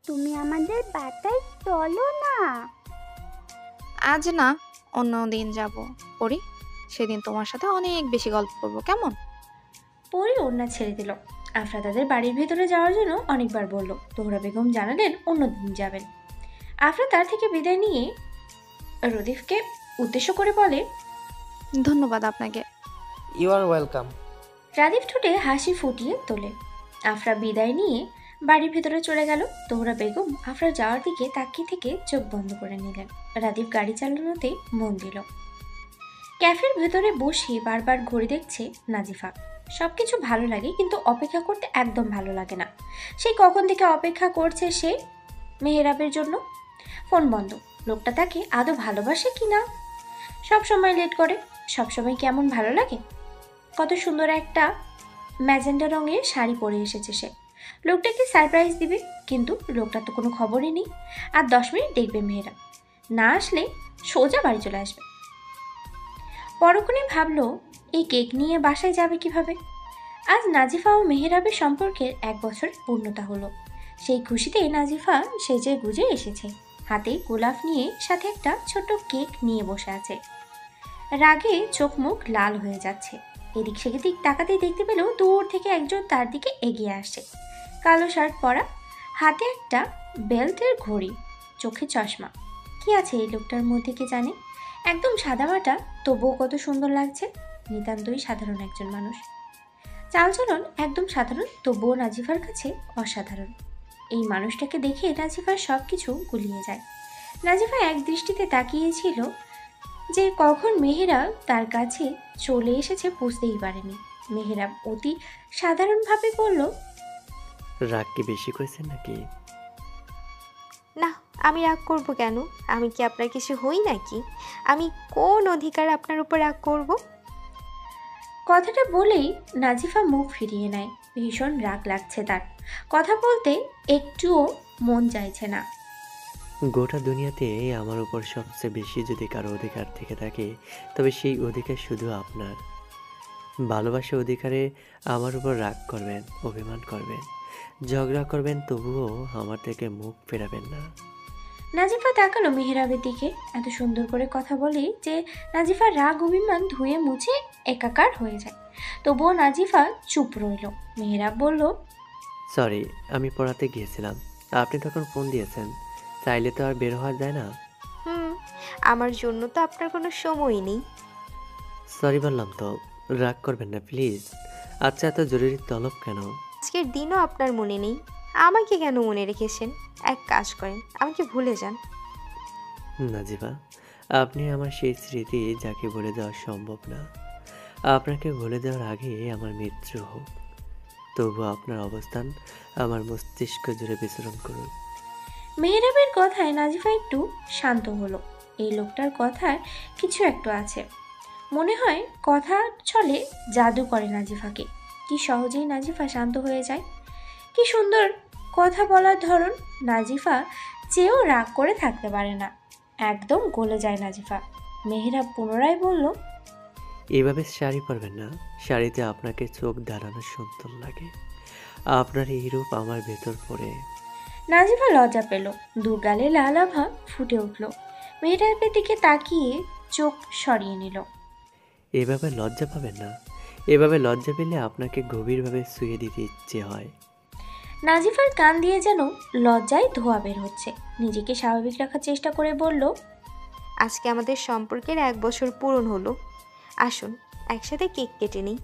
তুমি আমাদের বাসায় চলো না। আজ না, অন্য দিন যাব। পরি, সেদিন তোমার সাথে অনেক বেশি গল্প করব, কেমন? পরি ওড়না ছেড়ে দিল। আফরা তাদের বাড়ির ভেতরে যাওয়ার জন্য অনেকবার বলল। তোহরা বেগম জানালেন অন্যদিন যাবেন। আফরা তার থেকে বিদায় নিয়ে রদিফকে উদ্দেশ্য করে বলে, ধন্যবাদ আপনাকে। You R welcome. রাদিফ ঠোঁটে হাসি ফুটিয়ে তোলে। আফরা বিদায় নিয়ে বাড়ির ভেতরে চলে গেল। তোহরা বেগম আফরা যাওয়ার দিকে তাকিয়ে থেকে চোখ বন্ধ করে নিলেন। রাদিফ গাড়ি চালানোতে মন দিল। ক্যাফের ভেতরে বসে বারবার ঘড়ি দেখছে নাজিফা। সবকিছু ভালো লাগে, কিন্তু অপেক্ষা করতে একদম ভালো লাগে না। সেই কখন থেকে অপেক্ষা করছে সে মেহেরাবের জন্য। ফোন বন্ধ। লোকটা তাকে আদৌ ভালোবাসে কি না? সব সময় লেট করে। সব সময় কেমন ভালো লাগে। কত সুন্দর একটা ম্যাজেন্ডা রঙের শাড়ি পরে এসেছে সে। লোকটাকে সারপ্রাইজ দিবে, কিন্তু লোকটার তো কোনো খবরই নেই। আর 10 মিনিট দেখবে মেহেরাব, না আসলে সোজা বাড়ি চলে আসবে। পরক্ষণে ভাবলো এই কেক নিয়ে বাসায় যাবে কিভাবে। আজ নাজিফা ও মেহেরাবের সম্পর্কের 1 বছর পূর্ণতা হলো। সেই খুশিতে নাজিফা সেজে গুজে এসেছে। হাতে গোলাপ নিয়ে, সাথে একটা ছোট কেক নিয়ে বসে আছে। রাগে চোখ মুখ লাল হয়ে যাচ্ছে। এদিক সেদিক তাকাতেই দেখতে পেল দূর থেকে একজন তার দিকে এগিয়ে আসে। কালো শার্ট পরা, হাতে একটা বেল্টের ঘড়ি, চোখে চশমা। কি আছে এই লোকটার মধ্যে কে জানে। একদম সাদামাটা, তবুও কত সুন্দর লাগছে। নিতান্তই সাধারণ একজন মানুষ। চালচলন একদম সাধারণ, তবুও নাজিফার কাছে অসাধারণ। এই মানুষটাকে দেখে নাজিফার সব কিছু গুলিয়ে যায়। নাজিফা এক দৃষ্টিতে তাকিয়েছিল যে কখন মেহেরাব তার কাছে চলে এসেছে বুঝতেই পারেনি। মেহেরাব অতি সাধারণভাবে বলল, রাগ কি বেশি করেছেন নাকি? না, আমি রাগ করব কেন? আমি কি আপনার কিছু হই নাকি? আমি কোন অধিকার আপনার উপর রাগ করব? কথাটা বলেই নাজিফা মুখ ফিরিয়ে নেয়। ভীষণ রাগ লাগছে তার। কথা বলতে একটুও মন চাইছে না। গোটা দুনিয়াতে আমার উপর সবচেয়ে বেশি যদি কারো অধিকার থেকে থাকে, তবে সেই অধিকার শুধু আপনার। ভালোবাসা অধিকারে আমার উপর রাগ করবেন, অভিমান করবেন, ঝগড়া করবেন, তবুও আমার থেকে মুখ ফেরাবেন না। নাজিফা তাকালো মেহেরাবের দিকে। এত সুন্দর করে কথা বলে যে নাজিফার রাগ অভিমান ধুয়ে মুছে একাকার হয়ে যায়। তবুও নাজিফা চুপ রইল। মেহেরাব বলল, সরি, আমি পড়াতে গিয়েছিলাম। আপনি তখন ফোন দিয়েছেন, চাইলে তো আর বের হওয়া যায় না। হুম, আমার জন্য তো আপনার কোনো সময়ই নেই। সরি বললাম তো, রাগ করবেন না প্লিজ। আচ্ছা, এত জরুরি তলব কেন? আজকের দিনও আপনার মনে নেই। আমাকে কেন মনে রেখেছেন? এক কাজ করেন, আমাকে ভুলে যান। নাজিবা, আপনি আমার সেই স্মৃতি যাকে বলে দেওয়া সম্ভব না। আপনাকে বলে দেওয়ার আগে আমার মৃত্যু হোক, তবু আপনার অবস্থান আমার মস্তিষ্ক জুড়ে বিচরণ করুন। মেহেরাবের কথায় নাজিফা একটু শান্ত হলো। এই লোকটার কথার কিছু একটু আছে। মনে হয় কথা ছলে জাদু করে নাজিফাকে। কি সহজেই নাজিফা শান্ত হয়ে যায়। কি সুন্দর কথা বলার ধরন। নাজিফা চেয়েও রাগ করে থাকতে পারে না। একদম গলে যায় নাজিফা। মেহেরাব পুনরায় বলল, এভাবে শাড়ি পরবেন না। শাড়িতে আপনাকে চোখ দাঁড়ানো সুন্দর লাগে। আপনার এই রূপ আমার ভেতর পড়ে। নাজিফা লজ্জা পেল। দুগালে লাল আভা ফুটে উঠল। মেহেরাবের দিকে তাকিয়ে চোখ সরিয়ে নিল। এভাবে লজ্জা পাবেন না। এভাবে লজ্জা পেলে আপনাকে গভীরভাবে ছুঁয়ে দিতে ইচ্ছে হয়। নাজিফার কান দিয়ে যেন লজ্জায় ধোঁয়া বের হচ্ছে। নিজেকে স্বাভাবিক রাখার চেষ্টা করে বলল, আজকে আমাদের সম্পর্কের 1 বছর পূরণ হলো। আসুন একসাথে কেক কেটে নিই।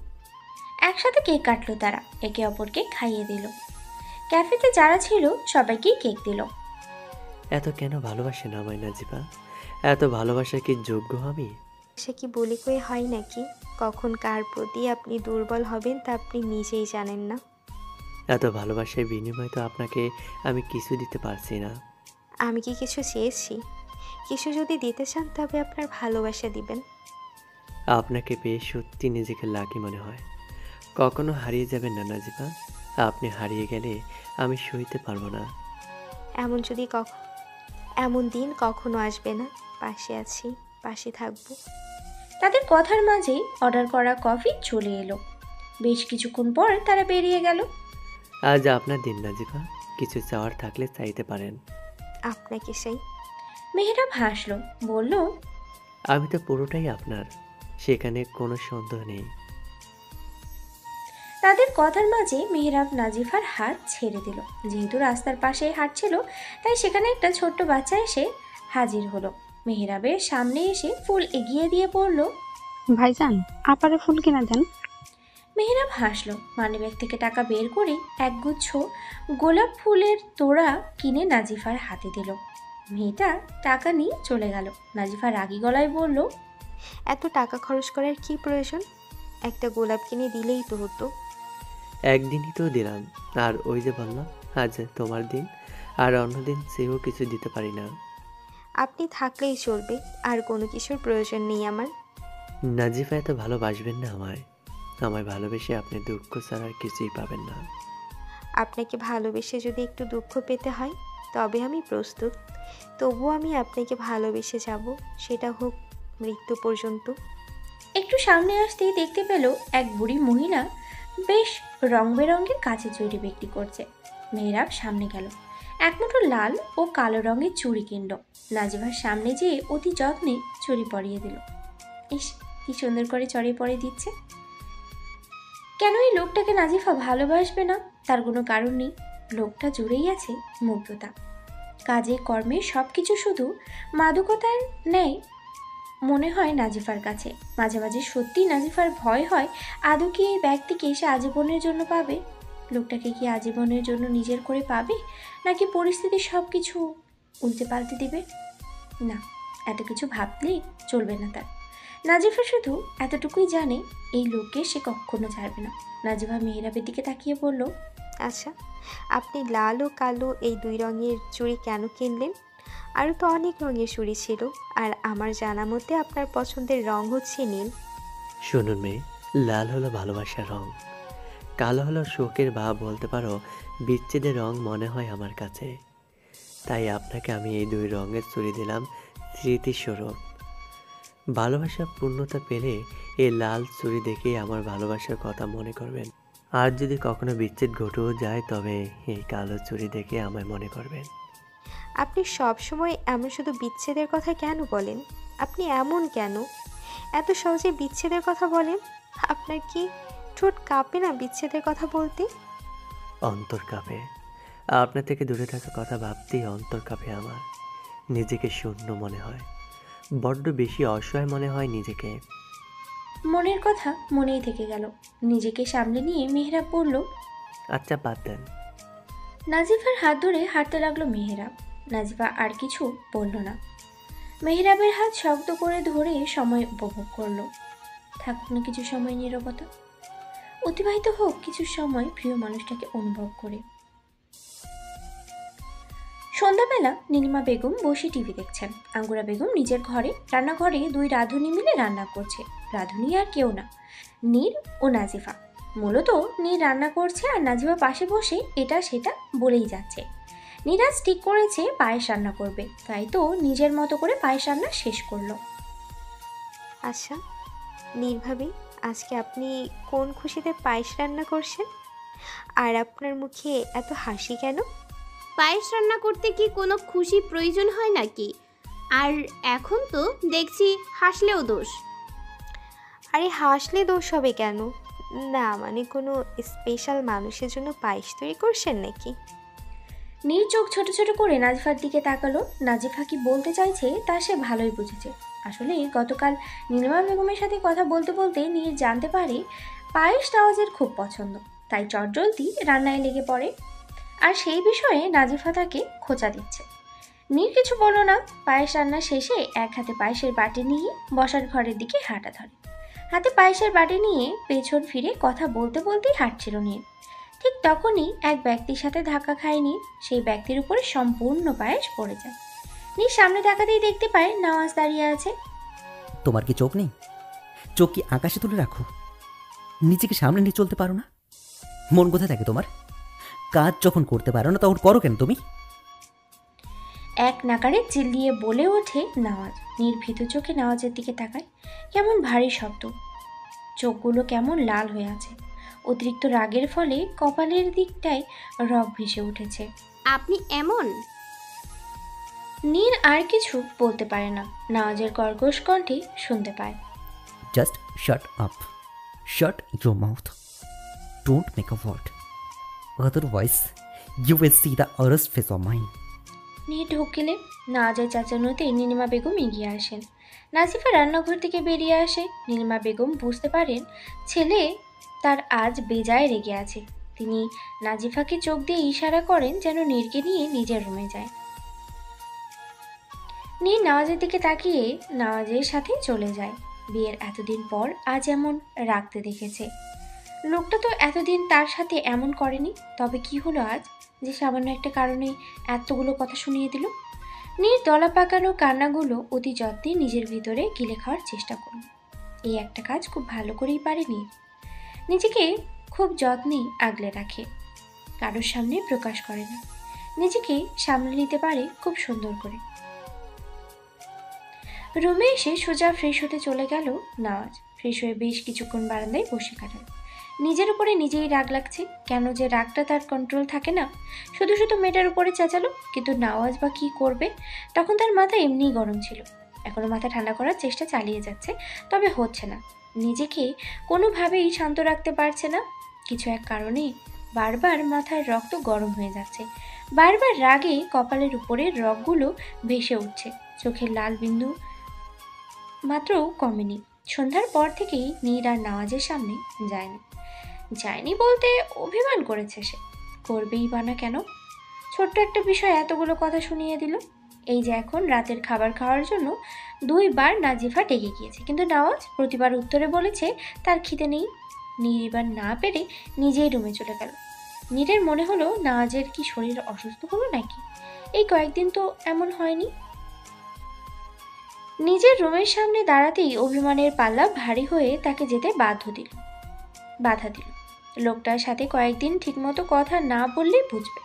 একসাথে কেক কাটলো তারা। একে অপরকে খাইয়ে দিল। ক্যাফেতে যারা ছিল সবাইকেই কেক দিল। এত কেন ভালোবাসেন আমায় নাজিবা? এত ভালোবাসা কি যোগ্য আমি? সে কি বলে কয়ে হয় নাকি? কখন কার প্রতি আপনি দুর্বল হবেন তা আপনি নিজেই জানেন না। এত ভালোবাসার বিনিময়ে তো আপনাকে আমি কিছু দিতে পারছি না। আমি কি কিছু চেয়েছি? কিছু যদি দিতে চান তবে আপনার ভালোবাসা দিবেন। আপনাকে পেয়ে সত্যি নিজেকে লাকি মনে হয়। কখনো হারিয়ে যাবেন না নাজিবা। আপনি হারিয়ে গেলে আমি সইতে পারবো না। এমন দিন কখনো আসবে না। পাশে আছি, পাশে থাকবো। তাদের কথার মাঝেই অর্ডার করা কফি চলে এলো। বেশ কিছুক্ষণ পর তারা বেরিয়ে গেল। আজ আপনার দিন নাজিফা, কিছু চাওয়ার থাকলে চাইতে পারেন। আপনাকে সেই। মেহেরাব হাসলো, বলল, আমি তো পুরোটাই আপনার, সেখানে কোনো সন্দেহ নেই। তাদের কথার মাঝে মেহেরাব নাজিফার হাত ছেড়ে দিল। যেহেতু রাস্তার পাশে হাঁটছিল, তাই সেখানে একটা ছোট্ট বাচ্চা এসে হাজির হলো। মেহেরাবের সামনে এসে ফুল এগিয়ে দিয়ে বলল, ভাইজান, আপারে ফুল কিনা দেন। মেহেরাব হাসলো, মানিব্যাগ থেকে টাকা বের করে একগুচ্ছ গোলাপ ফুলের তোড়া কিনে নাজিফার হাতে দিল। মেয়েটা টাকা নিয়ে চলে গেল। নাজিফা রাগী গলায় বলল, এত টাকা খরচ করার কি প্রয়োজন? একটা গোলাপ কিনে দিলেই তো হতো। একদিনই তো দিলাম, আর ওই যে বললাম আজ তোমার দিন, আর অন্যদিন সেও কিছু দিতে পারি না। আপনি থাকলেই চলবে, আর কোনো কিছুর প্রয়োজন নেই আমার। নাজিফা এত ভালোবাসবেন না আমায়। আমায় ভালোবেসে আপনি দুঃখ ছাড়া আর কিছুই পাবেন না। আপনাকে ভালোবেসে যদি একটু দুঃখ পেতে হয় তবে আমি প্রস্তুত। তবুও আমি আপনাকে ভালোবেসে যাব, সেটা হোক মৃত্যু পর্যন্ত। একটু সামনে আসতেই দেখতে পেল এক বুড়ি মহিলা বেশ রং বেরঙের কাঁচের চুড়ি বিক্রি করছে। মেহেরাব সামনে গেল, এক মুঠো লাল ও কালো রঙের চুড়ি কিনল। নাজিফার সামনে যেয়ে অতি যত্নে চুড়ি পরিয়ে দিল। ইস, কি সুন্দর করে চড়ি পরিয়ে দিচ্ছে। কেন এই লোকটাকে নাজিফা ভালোবাসবে না? তার কোনো কারণ নেই। লোকটা জুড়েই আছে মুগ্ধতা। কাজে কর্মে সবকিছু শুধু মাদকতার ন্যায় মনে হয় নাজিফার কাছে। মাঝে মাঝে সত্যি নাজিফার ভয় হয়, আদৌ কি এই ব্যক্তিকে সে আজীবনের জন্য পাবে? লোকটাকে কি আজীবনের জন্য নিজের করে পাবে, নাকি পরিস্থিতি সব কিছু উল্টে পাল্টে দিবে? না, এত কিছু ভাবলেই চলবে না তার। নাজিফা শুধু এতটুকুই জানে, এই লোককে সে কখনো ছাড়বে না। নাজিফা মেহেরাবের দিকে তাকিয়ে বলল, আচ্ছা, আপনি লাল ও কালো এই দুই রঙের চুড়ি কেন কিনলেন? আরও তো অনেক রঙের চুড়ি ছিল, আর আমার জানা মতে আপনার পছন্দের রং হচ্ছে নীল। শুনুন মেয়ে, লাল হলো ভালোবাসার রং, কালো হলো শোকের বা বলতে পারো বিচ্ছেদের রং মনে হয় আমার কাছে। তাই আপনাকে আমি এই দুই রঙের চুড়ি দিলাম স্মৃতিস্বরূপ। ভালোবাসা পূর্ণতা পেলে এই লাল চুড়ি দেখেই আমার ভালোবাসার কথা মনে করবেন। আর যদি কখনো বিচ্ছেদ ঘটেও যায়, তবে এই কালো চুড়ি দেখে আমায় মনে করবেন। আপনি সব সময় এমন শুধু বিচ্ছেদের কথা কেন বলেন? আপনি এমন কেন এত সহজে বিচ্ছেদের কথা বলেন? আপনার কি ঠোঁট কাঁপে না বিচ্ছেদের কথা বলতে? অন্তর কাঁপে। আপনার থেকে দূরে থাকা কথা ভাবতেই অন্তর কাঁপে আমার। নিজেকে শূন্য মনে হয়, বড্ড বেশি অসহায় মনে হয় নিজেকে। মনের কথা মনেই থেকে গেল। নিজেকে সামলে নিয়ে মেহেরাব বলল, আচ্ছা বাদ দেন। নাজিফার হাত ধরে হাঁটতে লাগলো মেহেরাব। নাজিফা আর কিছু বলল না। মেহেরাবের হাত শক্ত করে ধরে সময় উপভোগ করলো। থাকুক না কিছু সময় নীরবতা, অতিবাহিত হোক কিছু সময় প্রিয় মানুষটাকে অনুভব করে। সন্ধ্যাবেলা নীলিমা বেগম বসে টিভি দেখছেন। আঙ্গুরা বেগম নিজের ঘরে রান্নাঘরে দুই রাঁধুনি মিলে রান্না করছে। রাঁধুনি আর কেউ না, নীর ও নাজিফা। মূলত নীর রান্না করছে আর নাজিফা পাশে বসে এটা সেটা বলেই যাচ্ছে। নীরাজ ঠিক করেছে পায়েস রান্না করবে, তাই তো নিজের মতো করে পায়েস রান্না শেষ করলো। আচ্ছা নীরভাবে, আজকে আপনি কোন খুশিতে পায়েস রান্না করছেন? আর আপনার মুখে এত হাসি কেন? পায়েস রান্না করতে কি কোনো খুশি প্রয়োজন হয় নাকি? আর এখন তো দেখছি হাসলেও দোষ। আরে হাসলে দোষ হবে কেন? না মানে কোনো স্পেশাল মানুষের জন্য পায়েস তৈরি করছেন নাকি? নীর চোখ ছোট ছোট করে নাজিফার দিকে তাকালো। নাজিফা কি বলতে চাইছে তা সে ভালোই বুঝেছে। আসলে গতকাল নীলিমা বেগমের সাথে কথা বলতে বলতে নীর জানতে পারে পায়েস নওয়াজের খুব পছন্দ, তাই চটজলদি রান্নায় লেগে পড়ে। আর সেই বিষয়ে নাজিফা তাকে খোঁচা দিচ্ছে। নীর কিছু বলল না। পায়েস রান্না শেষে এক হাতে পায়েসের বাটি নিয়ে বসার ঘরের দিকে হাঁটা ধরে। হাতে পায়েসের বাটি নিয়ে পেছন ফিরে কথা বলতে বলতেই হাঁটছিল নীর। ঠিক তখনই এক ব্যক্তির সাথে ধাক্কা খায় নীর। সেই ব্যক্তির উপরে সম্পূর্ণ পায়েস পড়ে যায়। নীর সামনে তাকাতেই দেখতে পায় নওয়াজ দাঁড়িয়ে আছে। তোমার কি চোখ নেই? চোখ কি আকাশে তুলে রাখো? নিজেকে সামনে নিয়ে চলতে পারো না? মন কোথায় থাকে তোমার? কাজ যখন করতে পারো না তখন করো কেন তুমি? এক নাকারে চিল্লিয়ে বলে ওঠে নওয়াজ। নীর ভীতু চোখে নওয়াজের দিকে তাকায়। কেমন ভারী শব্দ, চোখগুলো কেমন লাল হয়ে আছে। অতিরিক্ত রাগের ফলে কপালের দিকটায় রগ ভেসে উঠেছে। আপনি এমন? নীর আর কিছু বলতে পারে না, নাওয়াজের কর্কশ কণ্ঠে শুনতে পায়। Just shut up, shut your mouth, don't make a word, otherwise you will see the arrest face of mine. নীর ঢুকিলে নাওয়াজের চাচানোতে নীলিমা বেগম এগিয়ে আসেন। নাজিফা রান্নাঘর থেকে বেরিয়ে আসে। নীলিমা বেগম বুঝতে পারেন ছেলে তার আজ বেজায় রেগে আছে। তিনি নাজিফাকে চোখ দিয়ে ইশারা করেন যেন নীরকে নিয়ে নিজের রুমে যায়। নীর নওয়াজের দিকে তাকিয়ে নওয়াজের সাথে চলে যায়। বিয়ের এতদিন পর আজ এমন রাখতে দেখেছে। লোকটা তো এতদিন তার সাথে এমন করেনি, তবে কি হলো আজ যে সামান্য একটা কারণে এতগুলো কথা শুনিয়ে দিল? নীর দলা পাকানো কান্নাগুলো অতি যত্নে নিজের ভিতরে গিলে খাওয়ার চেষ্টা করল। এই একটা কাজ খুব ভালো করেই পারে নীর। নিজেকে খুব যত্নে আগলে রাখে, কারোর সামনে প্রকাশ করে না, নিজেকে সামলে নিতে পারে খুব সুন্দর করে। রুমে এসে সোজা ফ্রেশ হতে চলে গেল নওয়াজ। ফ্রেশ হয়ে বেশ কিছুক্ষণ বারান্দায় বসে কাটাল। নিজের উপরে নিজেই রাগ লাগছে, কেন যে রাগটা তার কন্ট্রোল থাকে না। শুধু শুধু মেয়েটার উপরে চেঁচালো, কিন্তু নওয়াজ বা কি করবে? তখন তার মাথা এমনিই গরম ছিল। এখনো মাথা ঠান্ডা করার চেষ্টা চালিয়ে যাচ্ছে, তবে হচ্ছে না। নিজেকে কোনোভাবেই শান্ত রাখতে পারছে না। কিছু এক কারণে বারবার মাথার রক্ত গরম হয়ে যাচ্ছে। বারবার রাগে কপালের উপরের রগগুলো ভেসে উঠছে। চোখের লাল বিন্দু মাত্রও কমেনি। সন্ধ্যার পর থেকেই নীর আর নওয়াজের সামনে যায়নি বলতে অভিমান করেছে সে। করবেই বা না কেন? ছোট্ট একটা বিষয় এতগুলো কথা শুনিয়ে দিল। এই যে এখন রাতের খাবার খাওয়ার জন্য 2 বার নাজিফা ডেকে গিয়েছে, কিন্তু নওয়াজ প্রতিবার উত্তরে বলেছে তার খিদে নেই। নীর এবার না পেরে নিজেই রুমে চলে গেল। নীরের মনে হলো নওয়াজের কি শরীর অসুস্থ হলো নাকি? এই কয়েকদিন তো এমন হয়নি। নিজের রুমের সামনে দাঁড়াতেই অভিমানের পাল্লা ভারী হয়ে তাকে যেতে বাধা দিল। লোকটার সাথে কয়েকদিন ঠিকমতো কথা না বললেই বুঝবে,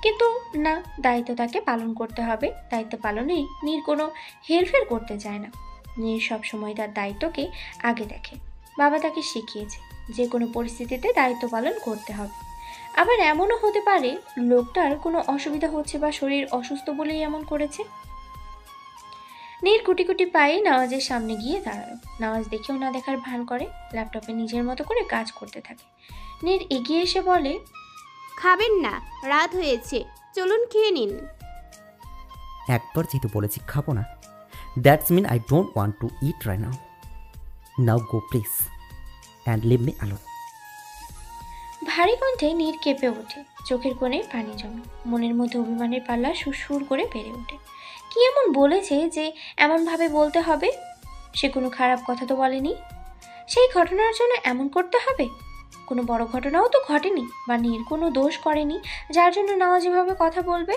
কিন্তু না, দায়িত্ব তাকে পালন করতে হবে। দায়িত্ব পালনেই নীর কোনো হেরফের করতে চায় না। নীর সবসময় তার দায়িত্বকে আগে দেখে। বাবা তাকে শিখিয়েছে যে কোনো পরিস্থিতিতে দায়িত্ব পালন করতে হবে। আবার এমনও হতে পারে লোকটার কোনো অসুবিধা হচ্ছে বা শরীর অসুস্থ বলেই এমন করেছে। নীর কুটি কুটি পায়ে নওয়াজের সামনে গিয়ে দাঁড়ালো। নওয়াজ দেখেও না দেখার ভান করে ল্যাপটপে নিজের মতো করে কাজ করতে থাকে। নীর এগিয়ে এসে বলে, খাবেন না? রাত হয়েছে, চলুন খেয়ে নিন। একবার যেহেতু বলেছি খাবো না, that's mean I don't want to eat right now. Now go please and leave me alone. ভারী কণ্ঠে নীর কেঁপে ওঠে, চোখের কোণে পানি জমে, মনের মধ্যে অভিমানের পাল্লা সুরসুর করে বেড়ে ওঠে। কি এমন বলেছে যে এমনভাবে বলতে হবে? সে কোনো খারাপ কথা তো বলেনি। সেই ঘটনার জন্য এমন করতে হবে? কোনো বড় ঘটনাও তো ঘটেনি, বা নীর কোনো দোষ করেনি যার জন্য নওয়াজ এভাবে কথা বলবে।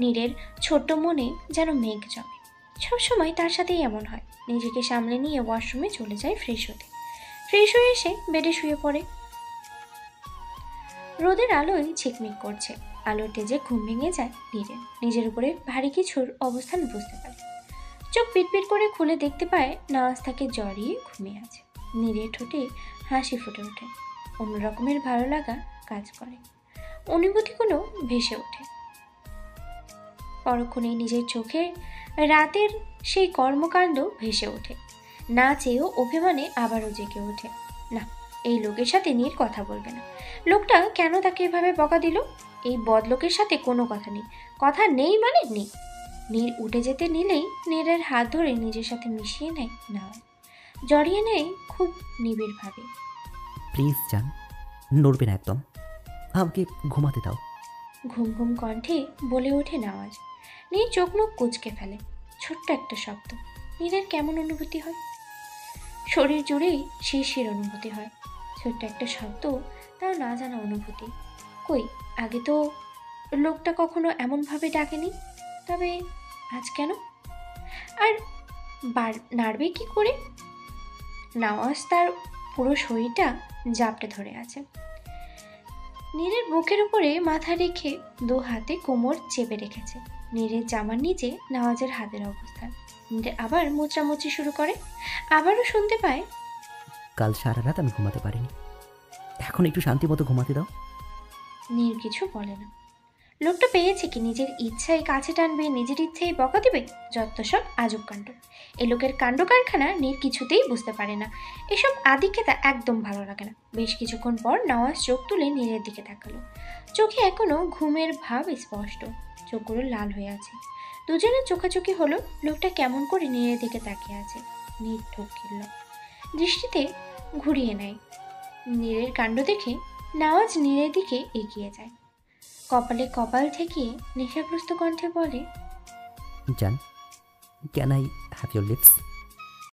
নীরের ছোট্ট মনে যেন মেঘ জমে। সবসময় তার সাথেই এমন হয়। নিজেকে সামলে নিয়ে ওয়াশরুমে চলে যায় ফ্রেশ হতে। ফ্রেশ হয়ে এসে বেডে শুয়ে পড়ে। রোদের আলোয় ঝিকমিক করছে। আলোর তেজে ঘুম ভেঙে যায় নীরের। নিজের উপরে ভারী কিছুর অবস্থান বুঝতে পারে। চোখ পিটপিট করে খুলে দেখতে পায় নওয়াজ তাকে জড়িয়ে ঘুমিয়ে আছে। নীরের ঠোঁটে হাসি ফুটে ওঠে। অন্যরকমের ভালো লাগা কাজ করে, অনুভূতিগুলো ভেসে ওঠে। পরক্ষণেই নিজের চোখে রাতের সেই কর্মকাণ্ড ভেসে ওঠে। না চেয়েও অভিমানে আবারও জেগে ওঠে। না, এই লোকের সাথে নীর কথা বলবে না। লোকটা কেন তাকে এভাবে বকা দিল? এই বদলোকের সাথে কোনো কথা নেই। কথা নেই মানে নেই। নীর উঠে যেতে নিলেই নীরের হাত ধরে নিজের সাথে মিশিয়ে নেয় নওয়াজ। জড়িয়ে নেয় খুব নিবিড়ভাবে। প্লিজ যান, নড়বে না একদম, আমাকে ঘুমাতে দাও। ঘুম ঘুম কণ্ঠে বলে ওঠে নওয়াজ। নীর চোখ মুখ কুঁচকে ফেলে। ছোট্ট একটা শব্দ। নীরের কেমন অনুভূতি হয়? শরীর জুড়েই শিরশির অনুভূতি হয়। ছোট্ট একটা শব্দ, তাও না জানা অনুভূতি। কই, আগে তো লোকটা কখনো এমনভাবে ডাকেনি। তবে আজ কেন? আর নাড়বে কি করে? নওয়াজ তার পুরো শরীরটা জাপটে ধরে আছে। নীরের বুকের উপরে মাথা রেখে 2 হাতে কোমর চেপে রেখেছে। নীরের জামার নিচে নওয়াজের হাতের অবস্থান। নীর আবার মোচড়ামুচি শুরু করে। আবারও শুনতে পায়, কাল সারা রাত আমি ঘুমাতে পারিনি, এখন একটু শান্তি মতো ঘুমাতে দাও। নীর কিছু বলে না। লোকটা পেয়েছে কি নিজের ইচ্ছায় কাছে টানবে, নিজের ইচ্ছায় বকা দিবে? যত সব আজব কাণ্ড। এ লোকের কাণ্ড কারখানা নীর কিছুতেই বুঝতে পারে না। এসব আদিক্ষেতা একদম ভালো লাগে না। বেশ কিছুক্ষণ পর নওয়াজ চোখ তুলে নীরের দিকে তাকালো। চোখে এখনো ঘুমের ভাব স্পষ্ট, চোখগুলো লাল হয়ে আছে। দুজনের চোখাচোখি হলো। লোকটা কেমন করে নীরের দিকে তাকিয়ে আছে। নীর ঠোক গিলল, দৃষ্টিতে ঘুরিয়ে নেয়। নীরের কাণ্ড দেখে নওয়াজ নীরের দিকে এগিয়ে যায়। কপালে কপাল ঠেকিয়ে নেশাগ্রস্ত কণ্ঠে বলে, জান, can I have your lips?